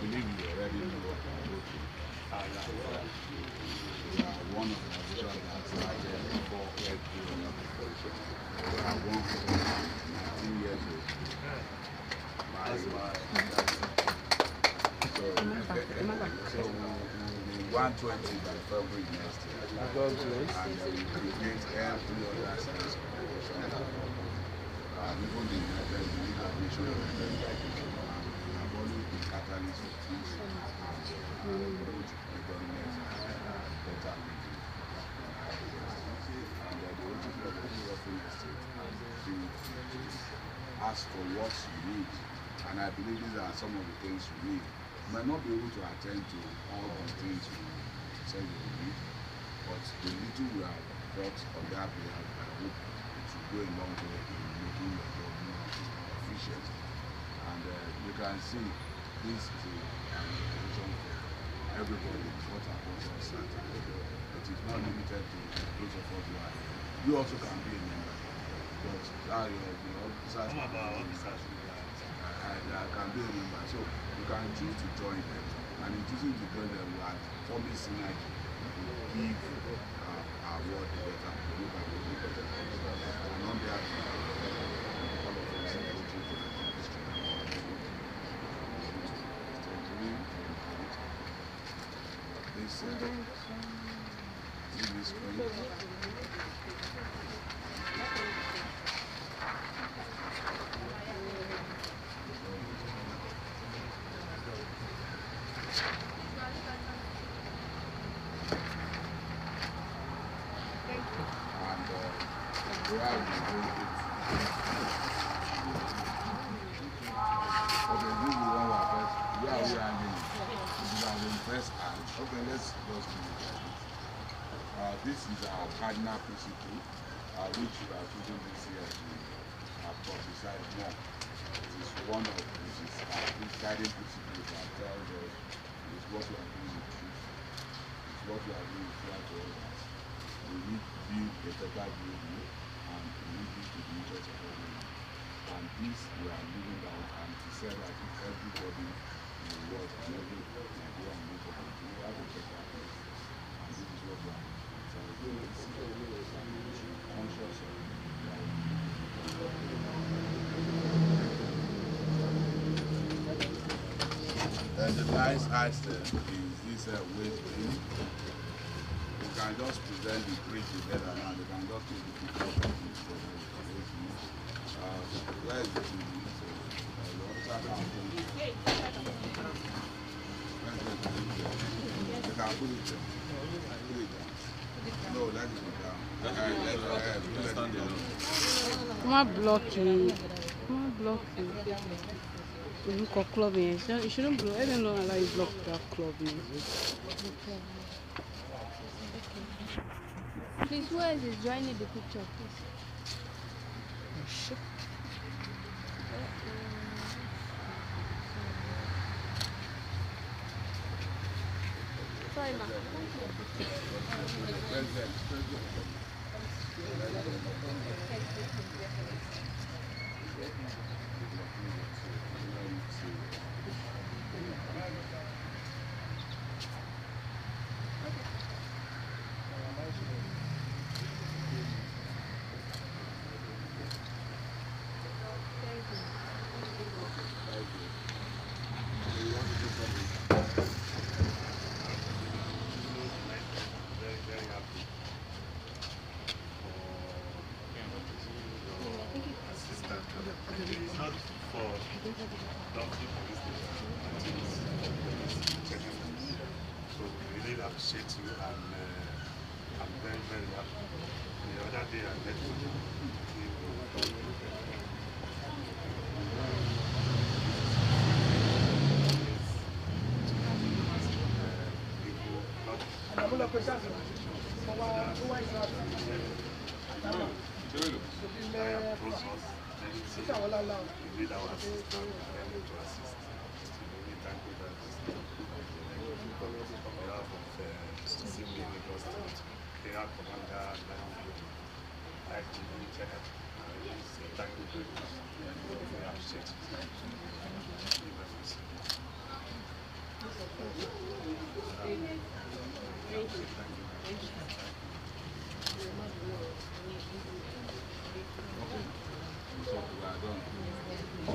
believe you already know about Rotary. We are one of the organizations that started before Lekki. We are 119 years old. So 120 by February next year. And we create every other science corporation. Even the United Nations have always been catalyst for peace and growth, economics, and better living. And the Rotary Dolphin Estate ask for what you need. And I believe these are some of the things you need. You might not be able to attend to all the things you say you need, but the little we have brought on that behalf, I hope it will go a long way in making your job more efficient. And you can see this is an organization for everybody, what our culture said. It is not limited to those of us who are here. You also can be a member. Because the officers I can be a member. So you can choose to join them. And in choosing to join them, we are forming synergy. We give our word a better look at the better. And on behalf of all of us in the this this is our cardinal principle, which we are choosing this year to publicize more. It is one of these guiding principles that tells us is what we are doing with truth, is what we are doing with others. We need to build a better building, and we need this to be interest of everyone. And this we are living down, and to say that if everybody in the world and every Nigeria and neighborhood, we have a better place. And this is what we are doing. The nice ice is this waste bin. You can just present the three together and you can just take the picture of this waste bin. Where is the TV? You can put it there. No, that is down. Come on, block it. Come on, block it. You look at clubbing. You shouldn't block. I don't know how you block that clubbing. Please, who else is joining the picture, please? Sorry, ma'am. Appreciate you, and I'm very, very happy. The other day I met with you.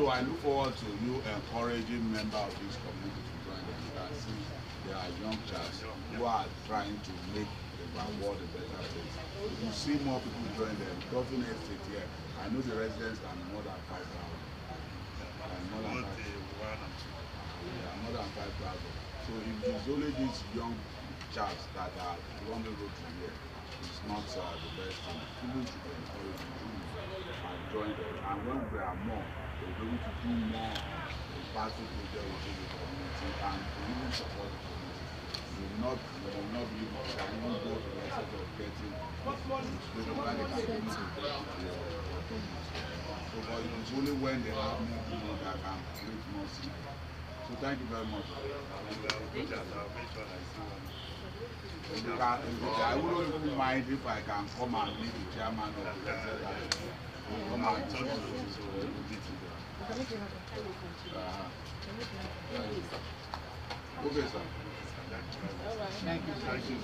So I look forward to you encouraging members of this community to join them. You can see there are young child who are trying to make the world a better place. You see more people join them. Dolphin Estate here, I know the residents are more than 5,000. More than 5,000. So if it's only these young chaps that are running road to here, it's not the best thing. People should be encouraged to and join them. And when there are more, they're going to do more impactful projects within the community and to even support the community. You will not be able to even go to the extent of getting so but it's only when they have more people that can create more seed. So thank you very much. I wouldn't even mind if I can come and meet the chairman of the resident. Come and talk to him so we will meet together. Okay, sir. Thank you. Thank you.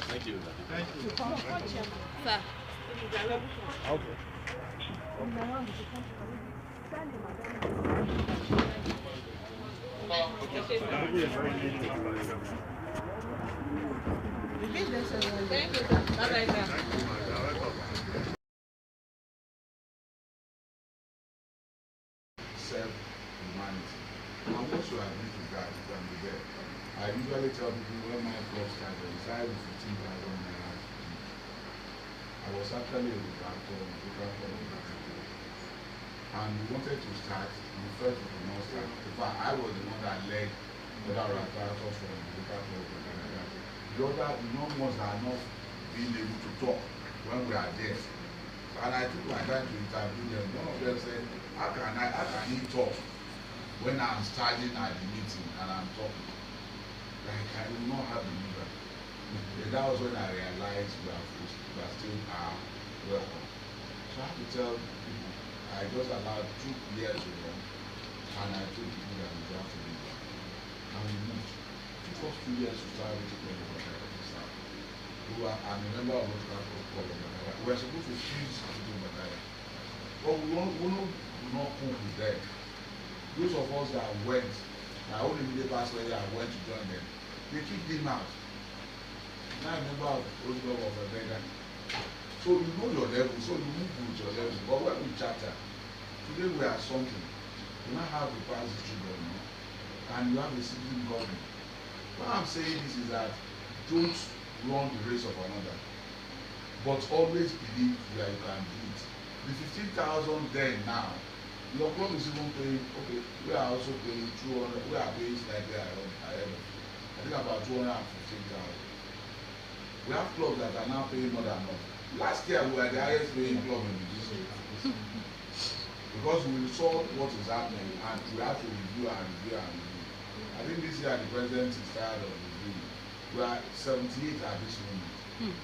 Thank you. Thank you. Sir. Okay. Thank you. Bye-bye, sir. Serve humanity. And once you agree to that, you can be there. I usually tell people when my club started, it started with 15,000 naira. I was actually a local and we wanted to start, we felt we could not start. In fact, I was the one that led the other apparatus from the local club. The other, none of us are not being able to talk when we are there. And I took my time to interview them. One of them said, how can he talk when I'm standing at the meeting and I'm talking? Like I will not have the leader. That was when I realized we are still welcome. So I have to tell people, I just allowed 2 years to run and I told people that we have to leave. And we moved. It took us 2 years to start reaching the staff. I'm a member of Rotary called Bataya. We were supposed to fuse to do Bataya. But we not cope with them. Those of us that went, my own immediate pastor here, I went to join them. They kicked him out. Now I'm a member of Rotary of Adenekan. So you know your level, so you move with your level. But when we charter, today we are something. You now have the past history government and you have a citizen government. What I'm saying is that don't run the race of another, but always believe that you can do it. The 15,000 then now, your club is even paying, okay, we are also paying 200, we are paying slightly ahead of, I think about 215,000. We have clubs that are now paying more than us. Last year we were the highest paying club in the district because we saw what is happening and we have to review. I think this year the president is tired of reviewing. We are 78 at this moment.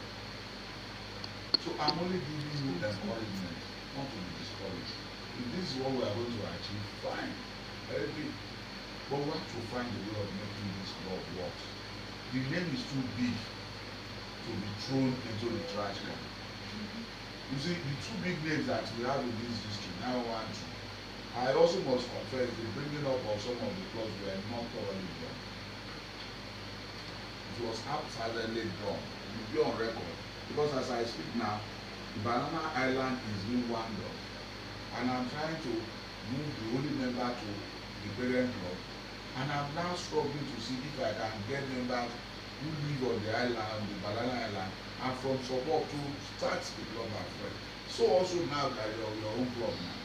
So I'm only giving you encouragement, not to be discouraged. If this is what we are going to achieve, fine. Very big. But we have to find a way of making this club work. The name is too big to be thrown into the trash can. You see, the 2 big names that we have in this district, now one, two. I also must confess the bringing up of some of the clubs were not thoroughly done. It was haphazardly done. It will be on record. Because as I speak now, the Banana Island is being wound up. And I'm trying to move the only member to the parent club. And I'm now struggling to see if I can get members who live on the island, the Banana Island, and from support to start the club as well. So also now that you're your own club now.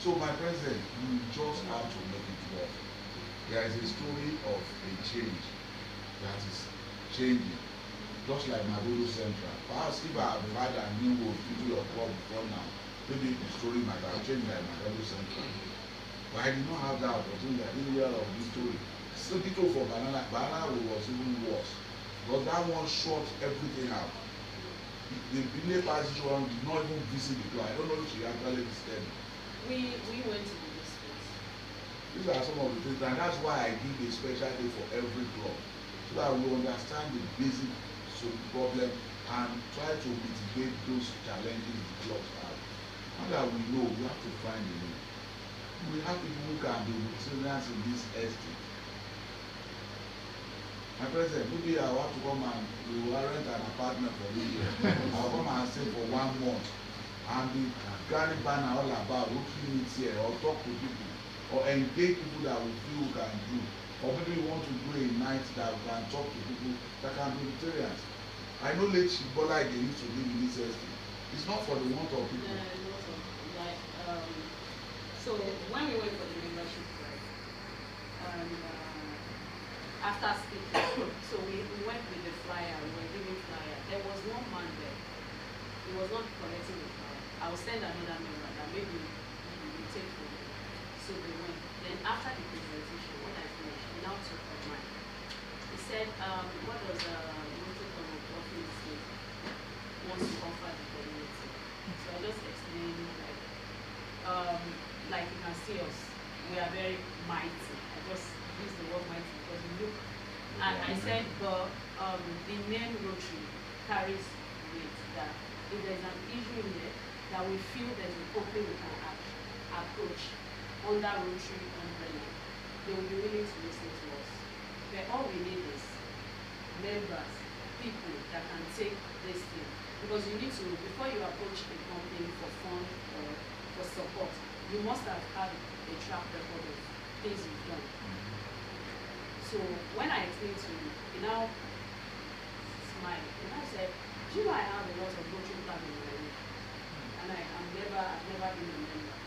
So my president, you just have to make it work. There is a story of a change that is changing. Just like Magodo Central. Perhaps if I have had a new world into your club before now, maybe the story might have changed like Magodo Central. But I did not have that opportunity. I didn't hear of this story. So dito for Banana was even worse. But that one shot everything out. The village pastor one did not even visit the club. I don't know if she actually visited. We went to this place. These are some of the things, and that's why I give a special day for every club, so that we understand the basic problem and try to mitigate those challenges the clubs have. Now that we know, we have to find a way. We have people who can be Rotarians in this estate. My president, maybe I want to come and we will rent an apartment for me. I'll come and stay for 1 month and be carrying banner all about Rotary meets here, or talk to people, or engage people that we feel can do. Or maybe we want to do a night that we can talk to people that can be Rotarians. I know late Bola they used to live in this estate. It's not for the want of people. So when we went for the membership drive, and after speaking, so we went with the flyer, we were giving flyer. There was one man there. He was not collecting the flyer. I will send another member that maybe he will take from me. So they went. Then after the presentation, when I finished, he now took of mine. He said, what does Rotary Dolphin Estate wants to offer the community? So I just explained like you can see us, we are very mighty. I just use the word mighty because we look. And I said, but the name Rotary carries weight, that if there's an issue in there, that we feel there's an opening we can approach under Rotary umbrella, they will be willing to listen to us. But all we need is members, people that can take this thing. Because you need to, before you approach a company for fund or for support, you must have had a track record of things you've done. So when I explained to him, he now smiled. And I said, do you know I have a lot of Rotary club in my room? And I've never been a member.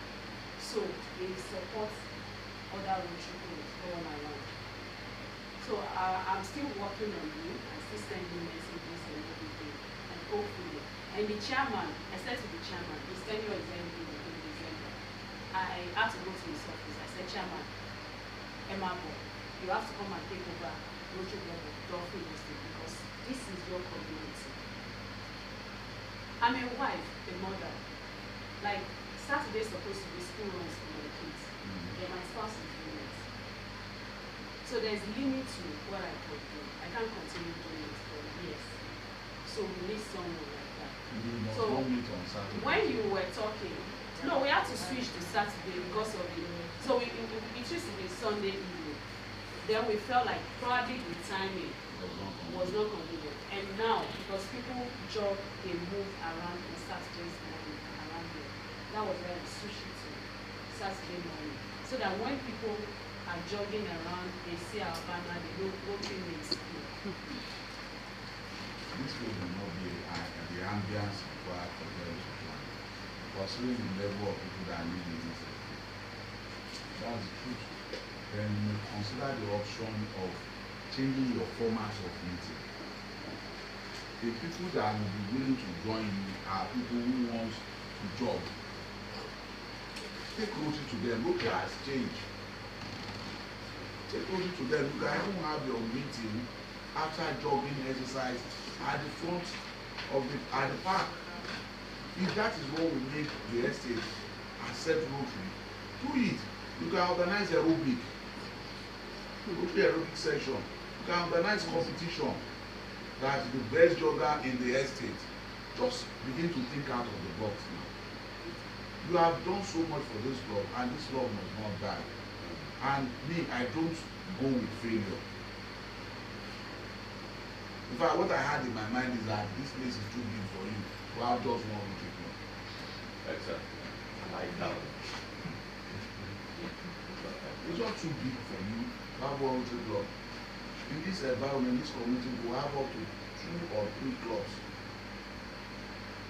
So they support other Rotary groups all around. So I'm still working on you. I still send you messages and everything. And hopefully. And the chairman, I said to the chairman, his tenure is ending in December. I had to go to his office. I said, Chairman, Eme Agha, you have to come and take over Rotary Dolphin Estate because this is your community. I'm a wife, a mother. Like, Saturday is supposed to be school runs for my kids. And my spouse is doing it. So there's a limit to what I can do. I can't continue doing it for years. So we need someone like that. So when you were talking, no, we had to switch to Saturday because of it. So it used to be Sunday evening. Then we felt like probably the timing was not convenient. And now, because people jog, they move around on Saturdays morning around here. That was why we switched it to Saturday morning. So that when people are jogging around, they see our banner, they know what we need to do. This will not be the ambience required for them to plan. Considering the level of people that live in this area. That's the truth. Then you may consider the option of changing your format of meeting. The people that will be willing to join you are people who want to jog. Take Rotary to them. Rotary has changed. Take Rotary to them. You can even have your meeting after jogging exercise at the front of the park. If that is what will make the estate accept Rotary, do it. You can organize aerobic. Rotary aerobic session. You can organize competition. That's the best jogger in the estate. Just begin to think out of the box now. You have done so much for this club, and this club must not die. And me, I don't go with failure. In fact, what I had in my mind is that this place is too big for you. So I'll just want to take it. Excellent. I like that one. It's not too big for you to have one Rotary club. In this environment, this community will have up to 2 or 3 clubs.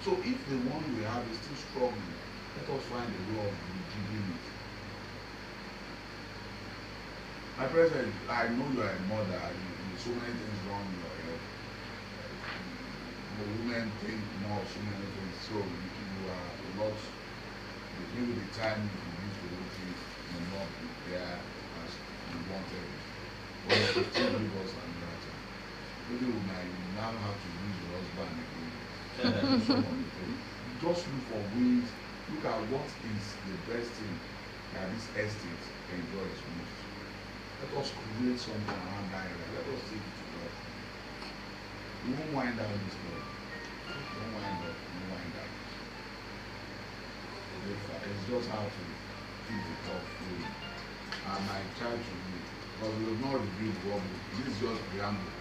So if the one we have is still struggling, let us find a way of rejigging it. My president, I know you are a mother, and so many things wrong in your head. The women think more, so many things, so you are a lot, maybe the time you use the Rotary may not be there as you wanted it. But you still give us another time. Maybe we might now have to use your husband again. Just look for ways, look at what is the best thing that this estate enjoys most. Let us create something around that area. Let us take it to God. You won't wind down this club. Don't wind up, don't wind down. It's just how to keep the top flowing. And I try to do it. Because we will not review the work. This is just preamble.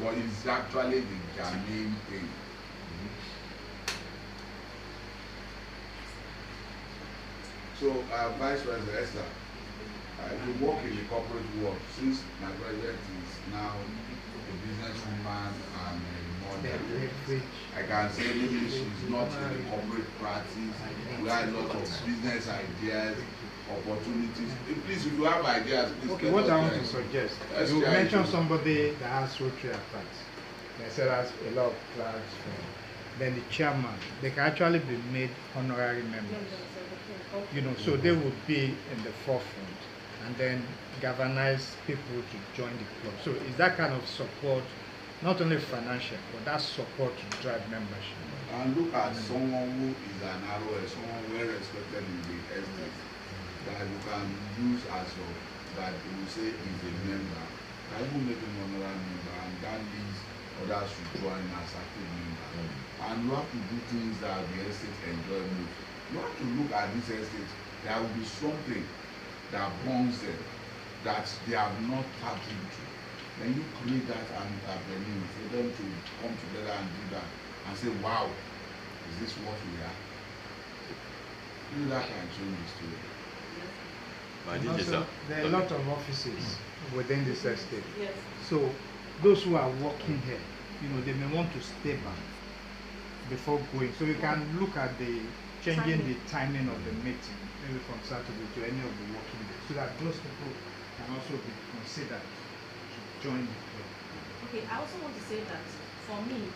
But it's actually the germane thing. So, Vice President Esther, you work in the corporate world since my president is now a businesswoman and a mother. I can say maybe she's not in the corporate practice. We have a lot of business ideas, opportunities. Please, if you have ideas, please. Okay, what I want to suggest, you mentioned somebody that has Rotary attacks. They said has a lot of flags. Then the chairman, they can actually be made honorary members. You know, so they would be in the forefront and then galvanize people to join the club. So is that kind of support, not only financial, but that support to drive membership? And look at someone who is an ROS, someone well respected in the estate, that you can use as your, that you will say is a member. I will make him honorary member, and that leads others to join as active members. And you have to do things that the estate enjoy most. You have to look at this estate. There will be something that bonds them that they have not tapped into. Then you create that and avenue for them to come together and do that and say, wow, is this what we are? You that can change the story. Also, there are a lot of offices within this estate. Yes. So those who are working here, you know, they may want to stay back before going. So you can look at the changing the timing of the meeting, maybe from Saturday to any of the working days, so that those people can also be considered to join the club. Okay, I also want to say that for me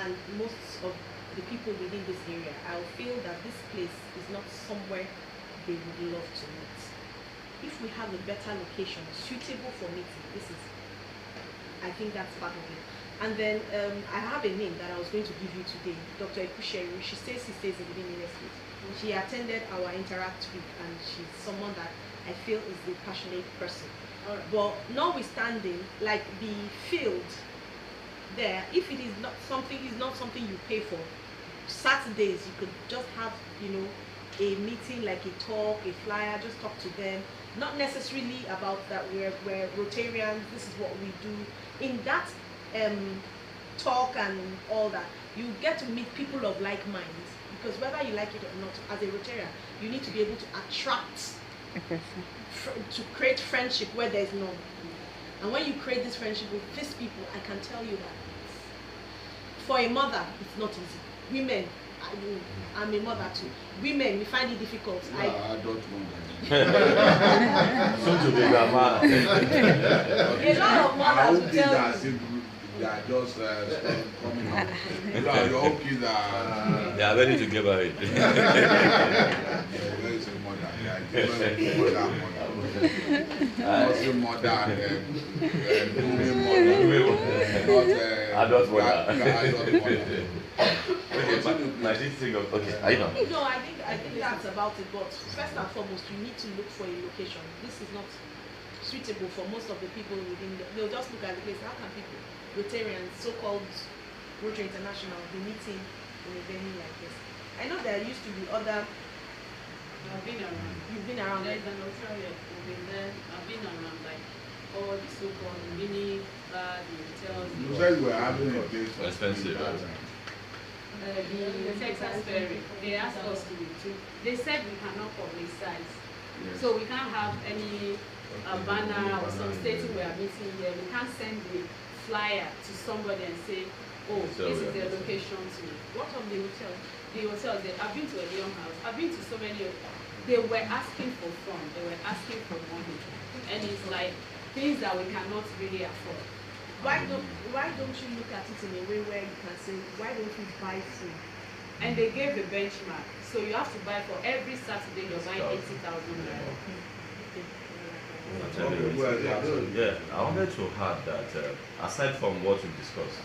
and most of the people within this area, I feel that this place is not somewhere they would love to meet. If we have a better location suitable for meeting, this is, I think that's part of it. And then I have a name that I was going to give you today, Dr. Ekusheri. She stays in the Eme Estate. She attended our Interact week, and she's someone that I feel is a passionate person. But notwithstanding, like the field there, if it is not something you pay for, Saturdays you could just have, you know, a meeting, like a talk, a flyer, just talk to them. Not necessarily about that we're Rotarians, this is what we do. In that talk and all that, you get to meet people of like minds, because whether you like it or not, as a Rotarian, you need to be able to attract, to create friendship where there's none. And when you create this friendship with these people, I can tell you that for a mother, it's not easy. Women, I'm a mother too. Women, we find it difficult. Yeah, I don't want that. Soon to be grandma. A lot of mothers will tell you. They are just coming out. Your own kids are... They are ready to get married. Where is the mother? They are giving mother. Also mother, moving mother. Not Adult mother. Adult mother. Okay, my thing of, okay, I know. No, I think that's about it. But first and foremost, you need to look for a location. This is not suitable for most of the people within they'll just look at the place. How can people, Rotarians, so-called Rotary International, be meeting in a venue like this? I know there used to be other. I've been around. You've been around. There's an Rotarian. I've been there. I've been around, like all the so-called mini bar, the hotels. You said you were having a place for Expensive. The Texas Ferry, they asked us to. They said we cannot publicize, Yes. so we can't have any banner or some stating we are meeting here. We can't send the flyer to somebody and say, oh, So this is their location to. What of the hotel? The hotels, I've been to a Leon House. I've been to so many. They were asking for fun. They were asking for money, and it's like things that we cannot really afford. Why don't you look at it in a way where you can say, why don't we buy food? And they gave the benchmark, so you have to buy for every Saturday. You're buying 80,000 naira. Yeah, I wanted to add that aside from what we discussed,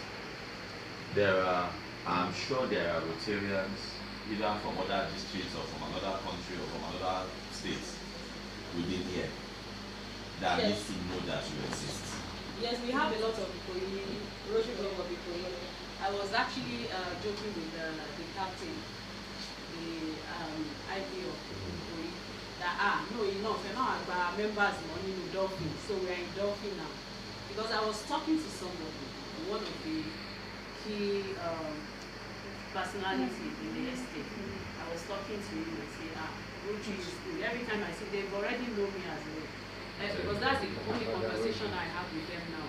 I'm sure there are Rotarians either from other districts or from another country or from another states within here that needs to know that you exist. Yes, we have a lot of Ikoyi, Rotary Club of Ikoyi. I was actually joking with the captain, the IP of Ikoyi, that no, enough, you're not about members money in Dolphin, so we are in Dolphin now. Because I was talking to somebody, one of the key personalities in the estate. I was talking to him and say, Rotary is good. Every time I see, they've already know me as well. Because that's the only conversation I have with them now.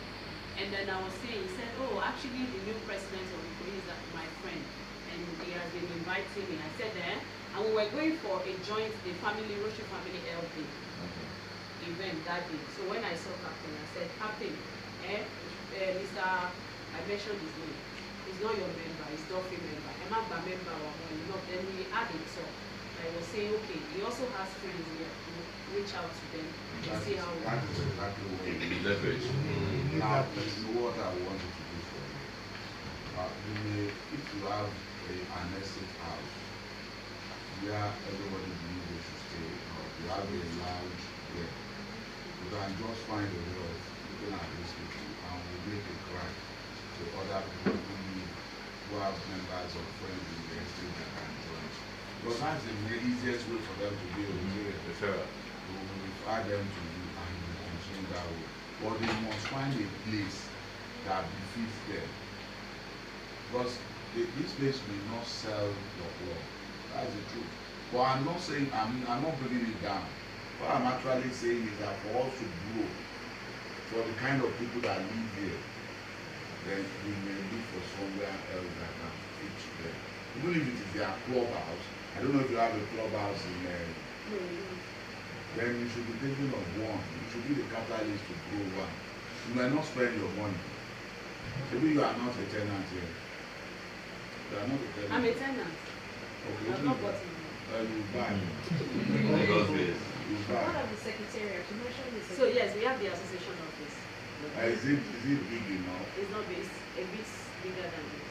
And then I was saying, he said, oh, actually the new president of Ikoyi is my friend, and he has been inviting me. I said, and we were going for a joint, Rotary family LP event that day. So when I saw Captain, I said, Captain, Mr. I mentioned his name. He's not your member, he's Dolphin member. I'm not a member or not. Then we added so. I was saying, okay, he also has friends here. Reach out to them and see how we that is exactly what we leverage. Now, you know what I wanted to do for you. If you have an estate house where everybody believes they should stay, or you have a lounge there, you can just find a way of looking at this people and we make a cry to other people who have members or friends in the estate that can join. Because that's the easiest way for them to be able to refer. We will refer them to you and you will continue that way. But they must find a place that befits them. Because this place will not sell your club. That's the truth. But I'm not saying, I'm not bringing it down. What I'm actually saying is that for us to grow, for the kind of people that live here, then we may look for somewhere else that can fit them. Even if it is their clubhouse. I don't know if you have a clubhouse in there. Then you should be thinking of one. You should be the catalyst to grow one. You might not spend your money. Maybe you are not a tenant here. You are not a tenant. I'm a tenant. Okay. I'm not bought it. You buy. You buy. What of the secretariat? You mentioned the So yes, we have the association office. Is it big enough? It's not big, it's a bit bigger than this.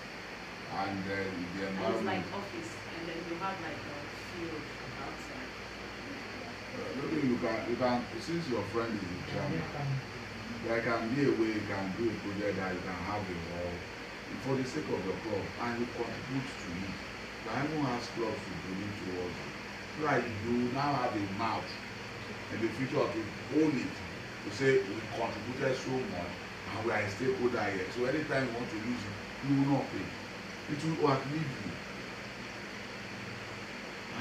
And then the And it's environment. like office, and then you have like a field outside. Maybe you can, since your friend is in China, there can be a way you can do a project that you can have a hall for the sake of the club and you contribute to it. The even has clubs to donate towards it. So that you now have a mouth in the future to own it, to say we contributed so much and we are a stakeholder here. So anytime you want to use it, you will not pay. It will outlive you.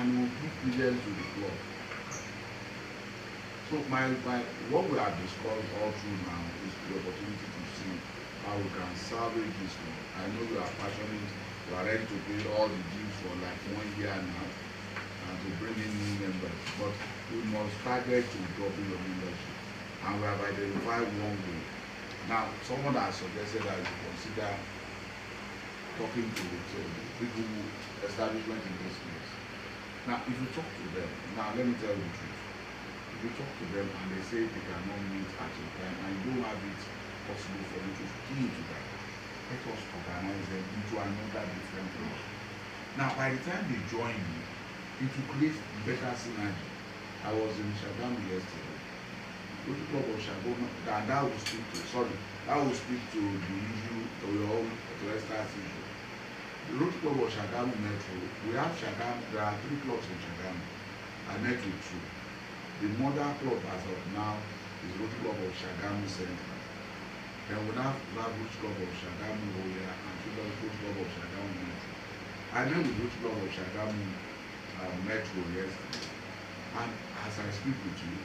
And will give brilliance to the club. So what we have discussed all through now is the opportunity to see how we can salvage this one. I know you are passionate, you are ready to pay all the dues for like 1 year now and to bring in new members, but we must target to double your membership. And we have identified one way. Now, someone has suggested that you consider talking to the people who establishment in this place. Now, if you talk to them, now let me tell you the truth. If you talk to them and they say they cannot meet at a time and you don't have it possible for you to key into that, let us organize them into another different place. Now, by the time they join you, it will create better synergy. I was in Shagamu yesterday. Rotary Club of Shagamu, that will speak to, that will speak to the issue, to your own, to Esther's issue. The Rotary Club of Shagamu Metro, we have Shagamu, there are 3 clubs in Shagamu. I met with 2. The mother club as of now is Rotary Club of Shagamu Central. Then we have Rotary Club of Shagamu Roya and Rotary Club of Shagamu Metro. I met with Rotary Club of Shagamu Metro yesterday. And as I speak with you,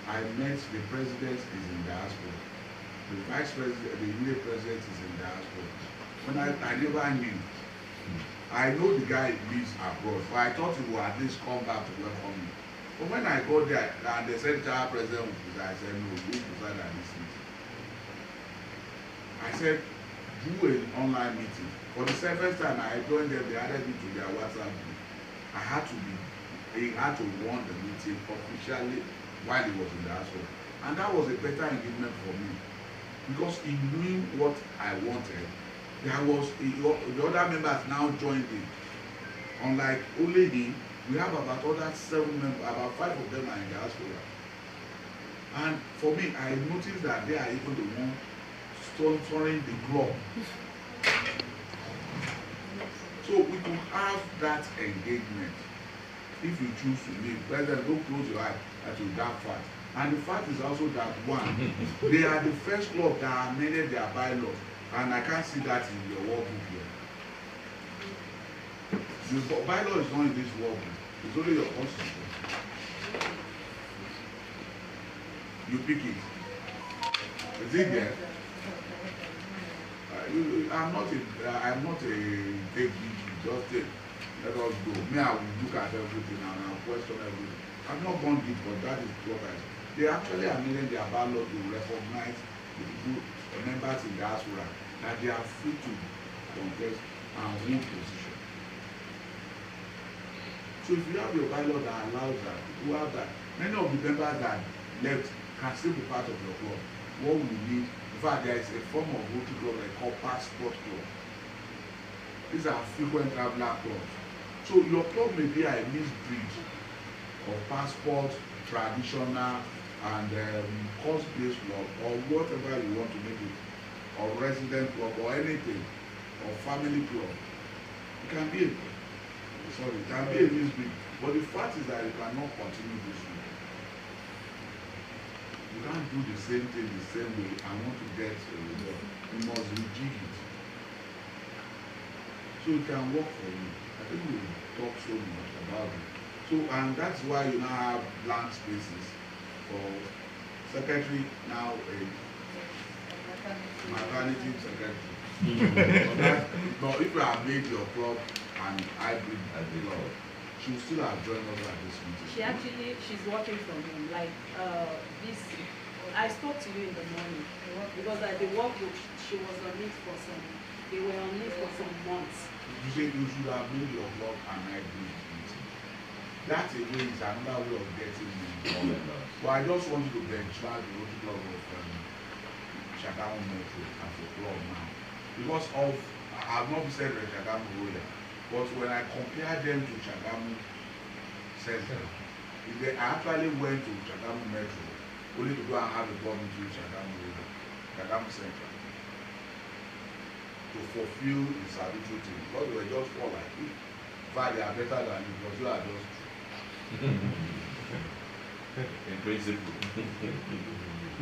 I met the president is in diaspora. The vice president, the immediate president is in diaspora. When I never knew. I know the guy lives abroad, but I thought he would at least come back to welcome me. But when I got there and they said our president would preside, I said no, you preside at this meeting. I said, do an online meeting. For the first time I joined them, they added me to their WhatsApp group. He had to run the meeting officially while he was in the hospital. And that was a better engagement for me. Because he knew what I wanted. There was the other members now joined in. Unlike only him, we have about other 7 members, about 5 of them are in the diaspora. And for me, I noticed that they are even the ones sponsoring the club. So we could have that engagement if you choose to leave. President, don't close your eyes that you that fact. And the fact is also that one, they are the first club that amended their bylaws, and I can't see that in your workbook here. The bylaw is not in this workbook, it's only your constitution. You pick it. Is it there? I'm not a big just take. Let us go. Me, I will look at everything and I will question everything. I've not gone deep, but that is what I say. They actually amended their bylaw to recognize the members in diaspora that they are free to contest and win position. So if you have your bylaw that allows that, you have that. Many of the members that left can still be part of your club. What we need, in fact, there is a form of Rotary club like called passport club. These are frequent traveler clubs. So your club may be a mixed breed of passport, traditional, and cost-based club, or whatever you want to make it, or resident club, or anything, or family club. It can be a mixed breed. But the fact is that you cannot continue this way. You can't do the same thing the same way and want to get a result. You must rejig it. So it can work for you. I think we talk so much about it. So, and that's why you now have blank spaces for secretary, now a maternity secretary. But if you have made your club and hybrid club, she will still have joined us at this meeting. She's working from home. Like this, I spoke to you in the morning because at the work group she was on leave for they were on leave for some months. You said you should have made your club and hybrid meeting. That away is another way of getting me. But I just want you to benchmark the Rotary Club of Shagamu Metro as a club now. Because of, I have not said the Shagamu Royal, but when I compare them to Shagamu Center, I actually went to Shagamu Metro only to go and have a club into Shagamu Royal, Shagamu Center, to fulfill the statutory thing. Because we were just four like you. In fact, they are better than you because you are just in principle.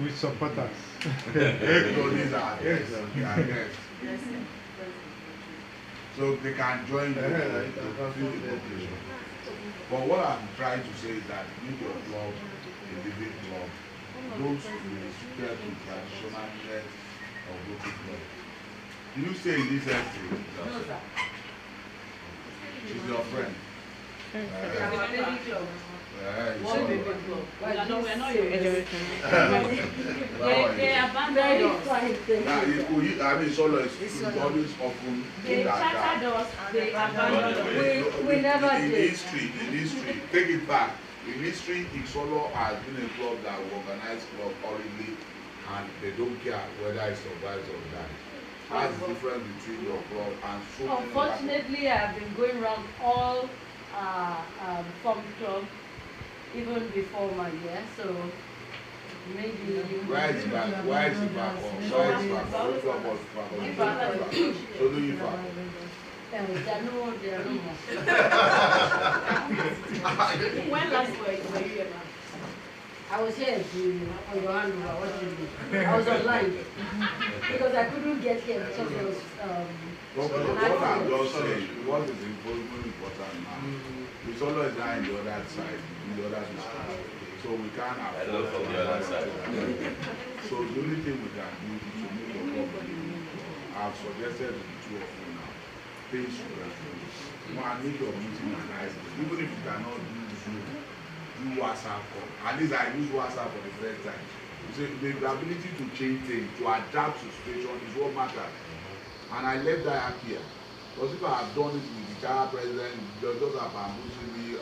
We support us. So these are guests. Yes. So they can join you to fulfill the population. But what I'm trying to say is that make your club a living club. Don't be restricted to traditional net of Rotary club. Did you say in this estate? No, sir. She's your friend. Our baby club. So, Baby club. We're not your They abandoned us. I mean, solo is always often They chartered us. They abandoned us. We never in did. history, take it back. In history, Solo has been a club that will organize club horribly, and they don't care whether it survives or dies. That's the difference between your club and so many. Unfortunately, I've been going around all farm club even before my year, so maybe Where is back? Where is the back? Where is back? So do you back? there are no more. When last were you here, ma'am? I was here on your hand. I was online because I couldn't get here because there was What I'm just saying, what is important now? It's always down the other side, the other side. So we can't afford from the other side. So the only thing we can do is to make a problem. I've suggested to the two of you now, things you can do. Make your meeting and even if you cannot do Zoom, do WhatsApp call. At least I use WhatsApp for the first time. So the ability to change things, to adapt to situation is what matters. And I left that here. Because if I have done it with the China president, just have bamboozled me,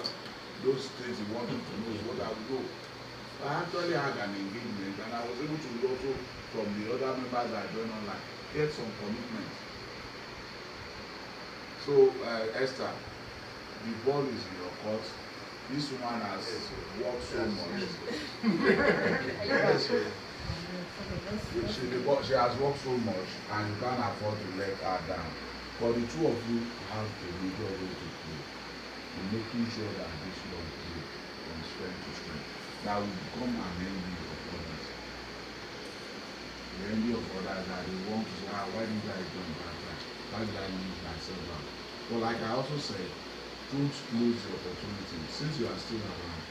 those things he wanted to know is what I would do. I actually had an engagement and I was able to also, from the other members that joined online, get some commitments. So, Esther, the ball is in your court. This woman has worked so much. She has worked so much and you can't afford to let her down. But the two of you have a major role to play in making sure that this law grows from strength to strength. That will become an envy of others. The envy of others that they want to say, why did I do that? Why did I leave myself out? But like I also said, don't lose the opportunity since you are still around.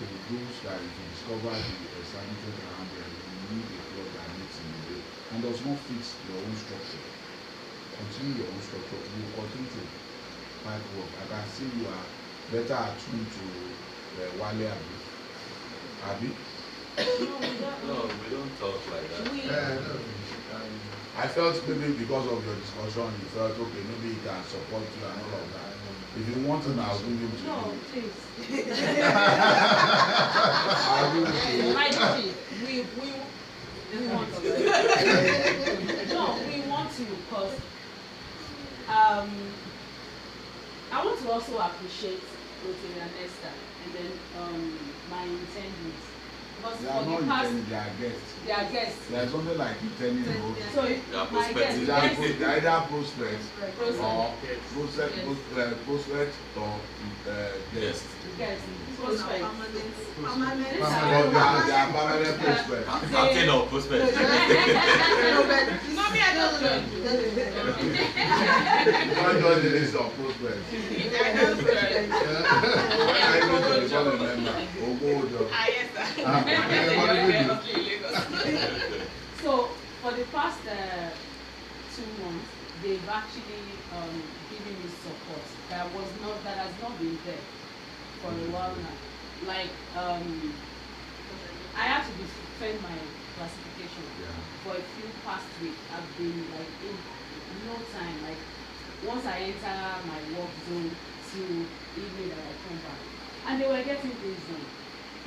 To those that if you discover the establishment around there, you need a club that meets in the day and does not fit your own structure. Continue your own structure. You will continue to fight work. I can see you are better attuned to Wale Abi. No, we don't talk like that. I felt maybe because of your discussion, you felt okay, maybe he can support you and all of that. If you want him, I'll give him to you. No, please. I'll give him to you. My duty, we want you. No, we want you because I want to also appreciate Rotarian Esther and then my intendants. Because They are not intending, they are guests. They are guests. There is something like intending roles. So are my prospective. guests. They are either prospects Prospect. or prospect or guests. Guests. Prospect. But they are permanent prospects. Captain of prospect. No, me, I don't know. You can't join the list of prospects. When I go to become a member, So for the past 2 months, they've actually given me support that has not been there for a while now. Like I had to defend my classification for a few past weeks. I've been like in no time. Like once I enter my work zone till evening that I come back, and they were getting things done.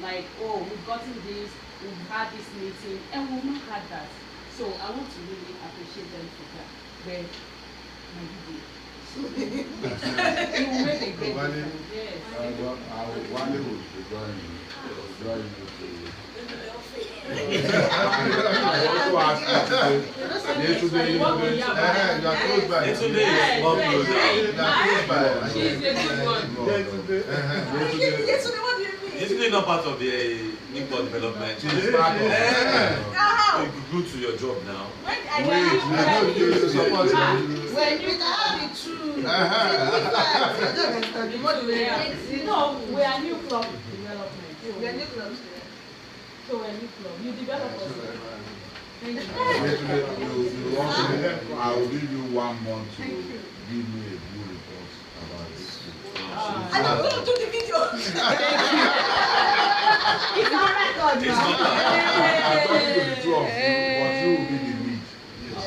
Like, oh, we've gotten this, we've had this meeting, and we've not had that. So I want to really appreciate them for that. But my video. It will make a great difference. Yes. Wale will join you. Join you to. I also asked you today. You are close by. Yesterday is one closer. She's a good one. Yesterday not part of the Newport development. She's part of You go to your job now. No, we are new club development. So we're new club. You develop us. Thank you. I will give you 1 month to give me a good report about this. And I'm going to do the video. It's on record It's now. not I'm talking to the two of you, but you will be the lead.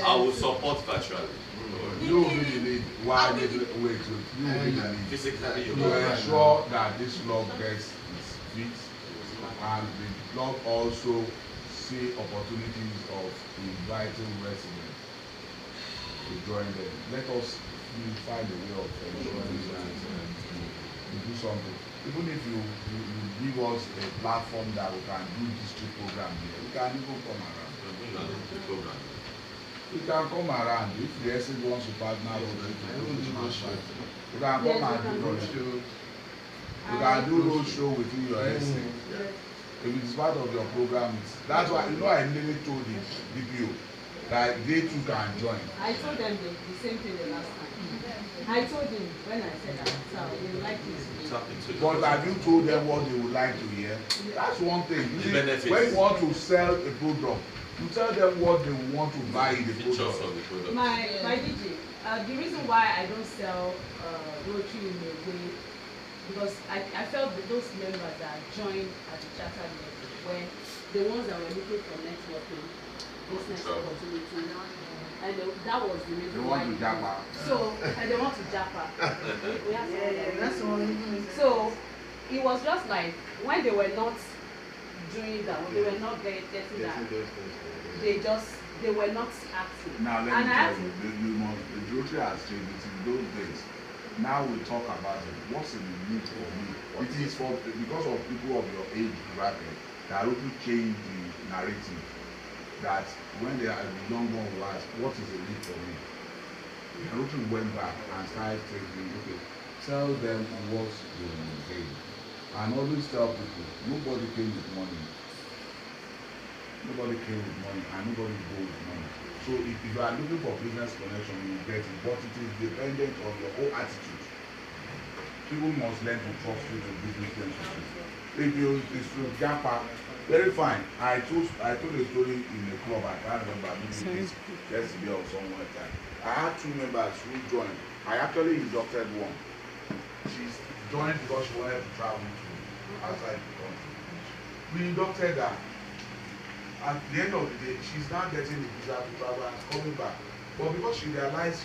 I will support virtually. You will be the lead. Why wait, you will be the lead. Physically, you To ensure that this law gets its feet and the law also see opportunities of inviting residents to join them. Let us find a way of ensuring that we do something. Even if you give us a platform that we can do district program here, we can even come around. We can come around if the estate wants to partner with the national. We can come and do roadshow. You can do roadshow within your estate. If it is part of your program, that's why I really told the DPO that they too can join. I told them the same thing the last time. I told him when I said that, so they would like it. But have you told them what they would like to hear? That's one thing. You see, when you want to sell a product, you tell them what they want to buy in the product. My DJ, the reason why I don't sell Rotary in a way, because I felt that those members that joined at the charter level were the ones that were looking for networking, business opportunity, and that was the reason they why. Want to japa. So, and they want to japa. We have That's one. So, it was just like when they were not doing that, they were not getting that, they were not active. Now let and me tell you, the Rotary has changed it in those days. Now we talk about it. What's in the need for me? It is because of people of your age bracket that Rotary changed the narrative. that when they are young one will ask, what is the need for me? The Rotary went back and started thinking, okay, tell them what they will gain. And always tell people, nobody came with money. Nobody came with money and nobody go with money. So if you are looking for business connection, you will get it, but it is dependent on your whole attitude. People must learn to trust you to do business with you. If you Japa, very fine. I told a story in a club, I can't remember, maybe this yesterday or somewhere time. I had 2 members who joined. I actually inducted one. She's joined because she wanted to travel to outside the country. We inducted her. At the end of the day, she's now getting the visa to travel and coming back. But because she realized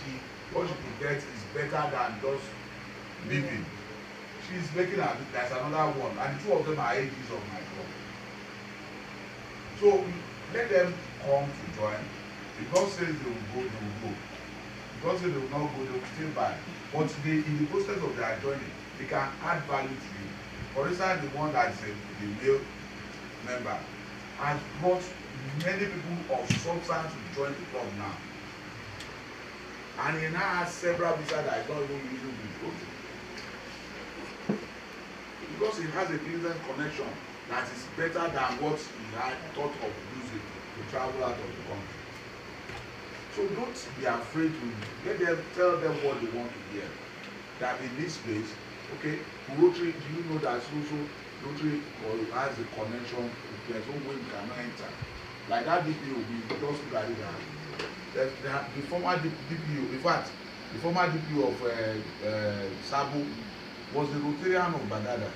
what she could get is better than just living, she's making her, there's another one, and 2 of them are AGs of my club. So let them come to join. If God says they will go, they will go. If God says they will not go, they will stay by. But in the process of their journey, they can add value to you. For instance, the one that is the male member has brought many people of substance to join the club now. And he now has several visas that I don't even use with Rotary. Because he has a business connection that is better than what he had thought of using to travel out of the country. So don't be afraid to let them tell them what they want to hear. That in this place, okay, Rotary, do you know that also Rotary has a connection with there's no way we cannot enter. Like that DPO, we just look at it. The former DPO, in fact, the former DPO of Sabo was the Rotarian of Bagada.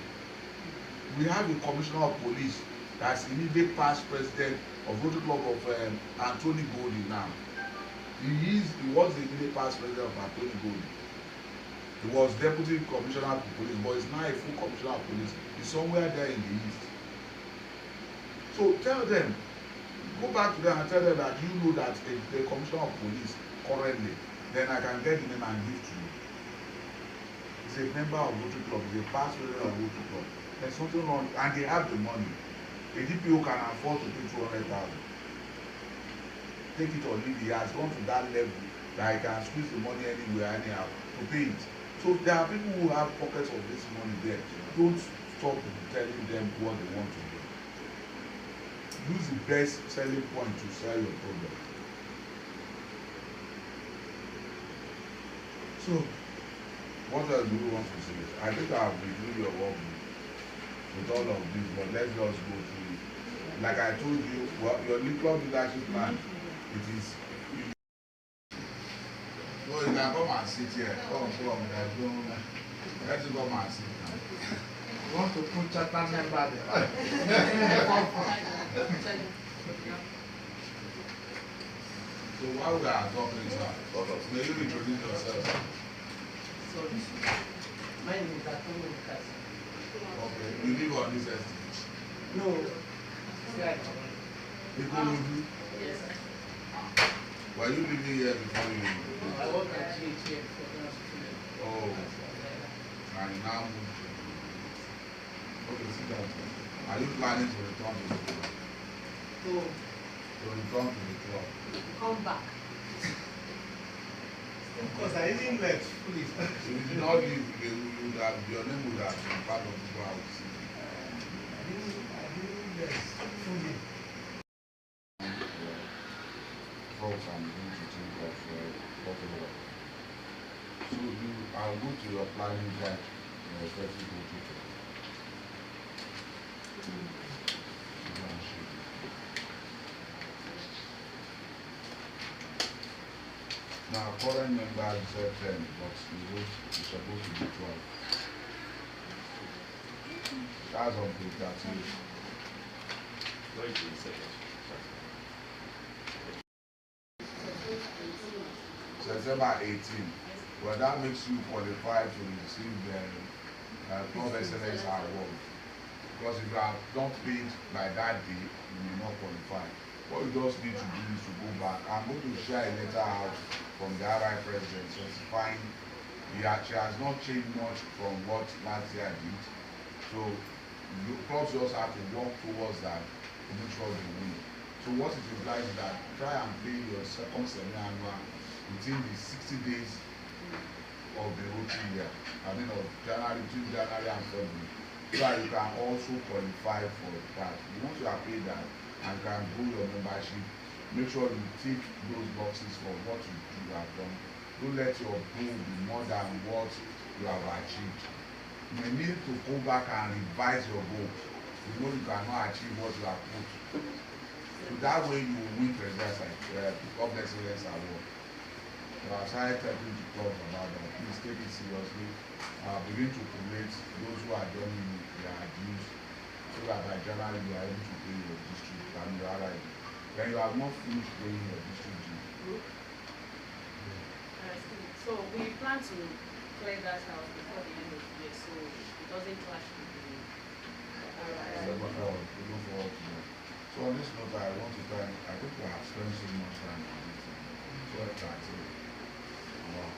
We have a commissioner of police that's immediate past president of Rotary Club of Anthony Goldie now. He was the immediate past president of Anthony Goldie. He was deputy commissioner of police, but he's now a full commissioner of police. He's somewhere there in the east. So tell them, go back to them and tell them that you know that the commissioner of police currently, then I can get the name and give to you. He's a member of Rotary Club, he's a past president of Rotary Club. There's something wrong, and they have the money. A DPO can afford to pay 200,000. Take it or leave it. He has gone to that level that he can squeeze the money anywhere, anyhow, to pay it. So there are people who have pockets of this money there. Don't stop telling them what they want to do. Use the best selling point to sell your product. So, what else do we want to say? I think I have reviewed your work with all of this, but let's just go through it. Like I told you, well, your club leadership plan, it is. No, you can come and sit here. Come. Let's come and sit now. You want to put chapter member there? So while we are talking, sir, may you introduce yourself? So, my name is Adeyanju. Okay, you live on this estate? No. Right. Yes. Were you living here before you? I work at GH for the student. Oh, and now moved to. Okay, sit down. Are you planning to return to the club? No. To return to the club? Come back. Because I didn't let fully. If you did not leave, your name would have been part of the house. I didn't let fully. Folks, I'm going to think of whatever. So I'll go to your planning guide, effective Rotary. Now, current member said 10, but it's supposed to be 12. That's on page 13. September 18. Well, that makes you qualify to receive the club excellence award. Because if you are not paid by that day, you may not qualify. What you just need to do is to go back. I'm going to share a letter out from the RI president specifying she has not changed much from what last year did. So the clubs just have to work towards that to make sure they win. So So what it implies is that try and pay your second semi-annual within the 60 days of the Rotary year. I mean of January, between January and February. So that you can also qualify for that. Once you have paid that and can grow your membership, make sure you tick those boxes for what you have done. Don't let your goal be more than what you have achieved. You may need to go back and revise your goal. You know you cannot achieve what you have put. So that way you will win presidential public excellence award. So I started talking to talk about that. Please take it seriously. Begin to collate those who are joining their dues so that by January you are able to pay your district and your RID. Then you have not finished paying your district due. So we plan to clear that out before the end of the year, so it doesn't clash with the Look forward to that. So on this note, I want to thank, I think we have spent so much time on this. So attractive. Wow.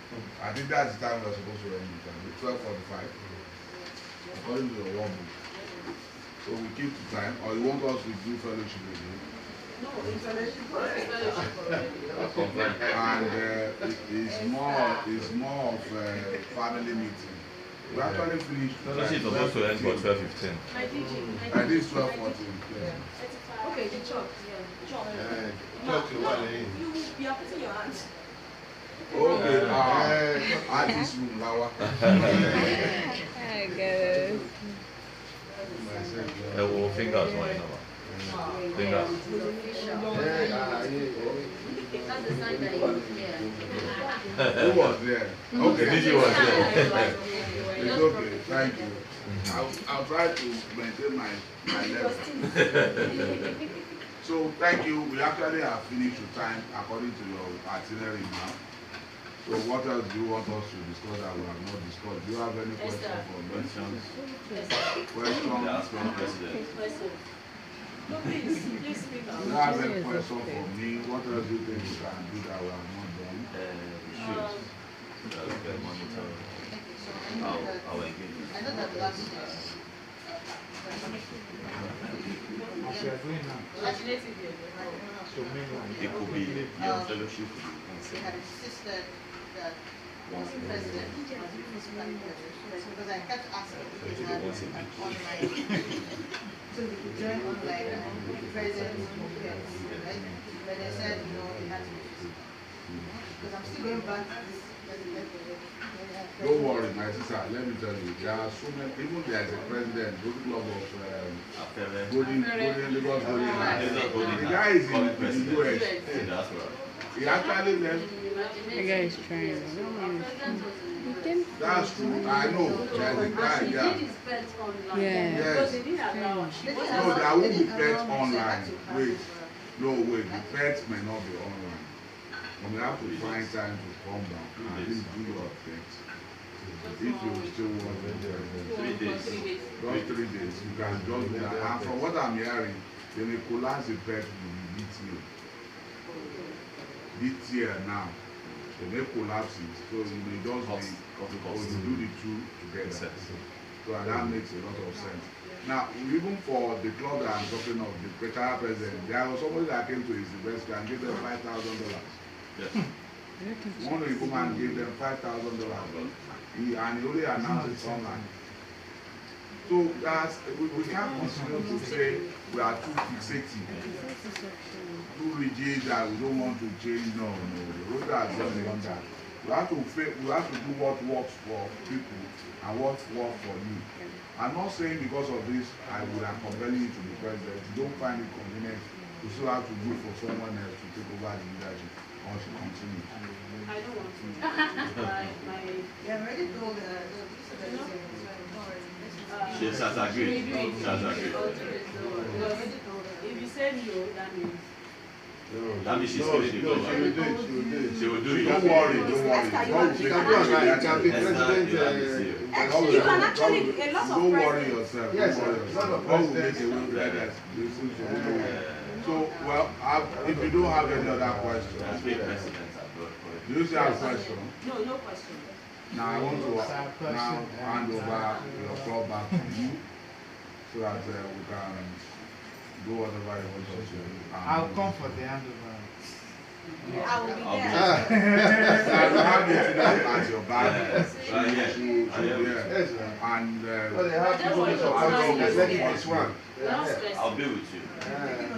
So I think that's the time we're supposed to end it. 12:45. According to your one book. So we keep the time, or you want us to do fellowship again? No, it's fellowship already. And it's more of a family meeting. We actually finished. Fellowship is supposed to end for 12:15. I think it's 12:14. Yeah. Okay, the chalk. Yeah, chalk. You are putting your hands. Okay, at this room, Lawa. I get it. Fingers on it. Fingers. Who was there? Okay, DG was there. It's okay, thank you. I'll try to maintain my level. So thank you. We actually have finished the time according to your itinerary now. So what else do you want us to discuss that we have not discussed? Do you have any questions for questions? No, please speak out. Do you have any question for me? What else do you think we can do that we have not done? I know that last year. As you are doing now, so mainland. It could be your fellowship. They had insisted that once the president was the first president, because I kept asking if they had an online, so we could join online with the president, right? But they said, no, it had to be physical. Because I'm still going back to this president. Don't worry, my sister, let me tell you, there are so many, even there is a president, good club of Golden Lagos Golden Line. The guy is in the US. He actually left. The guy is trying. That's true, I know, there's a guy there. Yeah. Yes. No, there won't be pets online. Wait, no, wait, the pets may not be online. We have to find time to come back and at least do your pets. If you still want to 3 days. just 3 days, you can just do that. And from what I'm hearing, they may collapse the pet with the DTL now. They may collapse it, so you may just be, or you do the two together. So that makes a lot of sense. Now, even for the club that I'm talking of, the retired president, there was somebody that came to his university and gave them $5,000. Yes. One of the women gave them $5,000. And he only announced it online. So that's, we can't continue to say we are too fixated, too rigid that we don't want to change. No. The road has gone beyond that. We have to do what works for people and what works for you. I'm not saying because of this I would have compelling you to be president. You don't find it convenient. You still have to look for someone else to take over the leadership. Or she continues. I don't want to. They have already told She has agreed. She has agreed. If you say no, that means. That means she's going to do it. She will do it. Don't worry. You can actually, a lot of Don't worry yourself. Yes, Don't worry yourself. God will make a way like that. So, well, if you don't have any other questions, do you still have a question? No question. Now I want to now hand over your call back to you so that we can do whatever you want to do. I'll come for the handover. I will be I'll there. You have it at your back. And I'll be with you.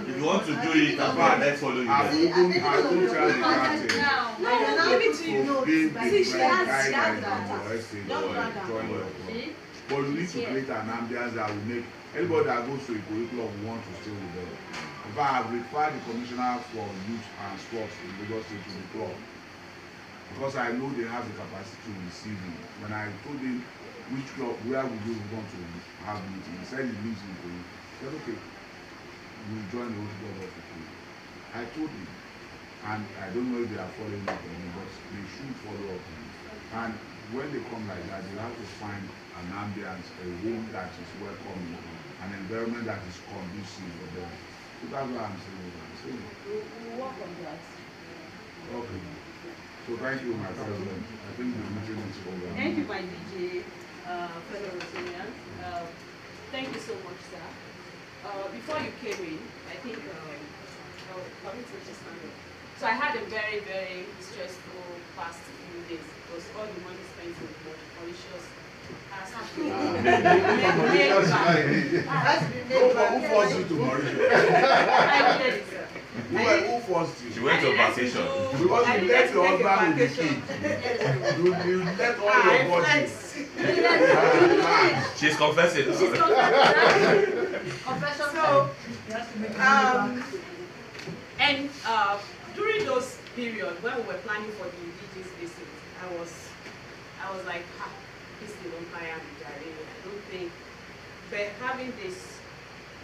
If you want to do it, let's follow you. I will tell the captain. No, give it to you. See, she has but you need to create an ambience that will make anybody that goes to a curriculum want to stay with them. In fact, I have required the commissioner for youth and sports in Lagos State to the club because I know they have the capacity to receive him. When I told him which club, where would you want to have meeting, he said he lives in Kogi. I said, okay, we'll join the Rotary Club of Kogi. I told him, and I don't know if they are following up on me, but they should follow up on me. And when they come like that, they have to find an ambience, a home that is welcoming, an environment that is conducive for them. So that's what I'm saying. We'll work on that. Okay. So thank you, my president. I think the meeting is over. Thank you, my DJ, fellow Rotarians. Thank you so much, sir. Before you came in, I think, so I had a very, very stressful past few days because all the money spent in Mauritius has to be made back. Who forced you to Mauritius? I did it, sir. Who forced you? She went to vacation. Because you left your husband with the kid. You left all your body. She's confessing. Confession. So, and during those periods when we were planning for the DG's visit, I was like, this is on fire and Jare. I don't think, but having this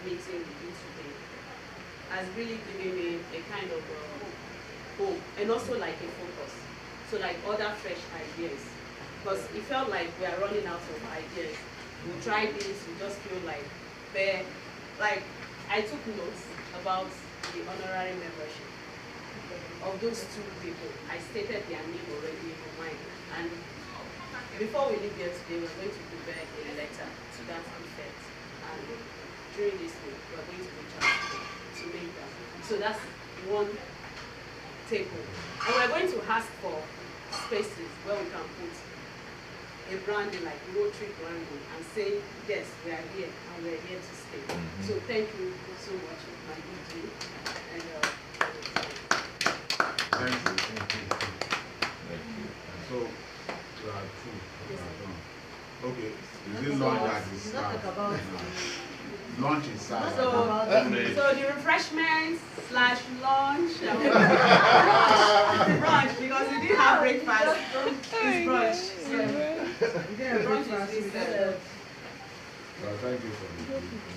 meeting with you today has really given me a kind of hope and also like a focus. So like other fresh ideas, because it felt like we are running out of ideas. We try this, we just feel like, but like I took notes about the honorary membership of those two people. I stated their name already in my mind, and before we leave here today, we're going to prepare a letter to that effect, and during this week, we're going to reach out to make that. So that's one table, and we're going to ask for spaces where we can put a branding like Rotary branding and say, yes, we are here and we're here to stay. So thank you so much, my DG. And, Thank you. So, there are two. Okay, is it lunch that is served? Lunch is served. so the refreshments / lunch, brunch, because we didn't have breakfast, it's brunch. So, brunch is this. Well, thank you for this.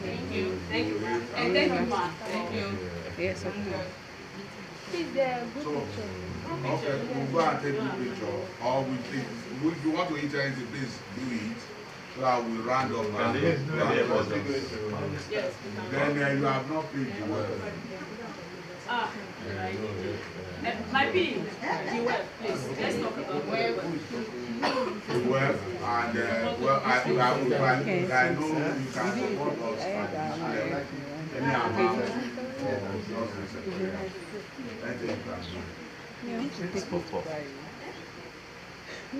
Thank you. Thank you, ma'am. And thank you, ma'am. Thank you. Yes, of course. So, okay, we'll go and take the picture. Or we think, if you want to enter into this, do it. So I will round up. Yes, Then you have not paid the well. my pin, the web, please. Let's talk about web. Well, and well, I know you can support us any amount. The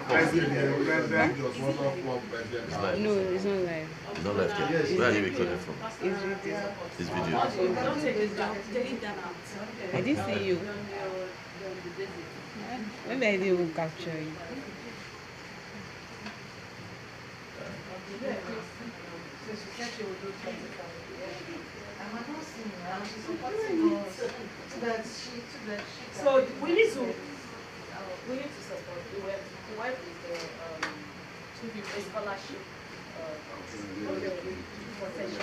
president just want to call president. No, it's not live. It's not live yet. Where are you recording from? It's video. This video. Don't take this back. Take that out. I didn't see you. Maybe I didn't capture you. So we need to support the web. The web is the to be a scholarship for the potential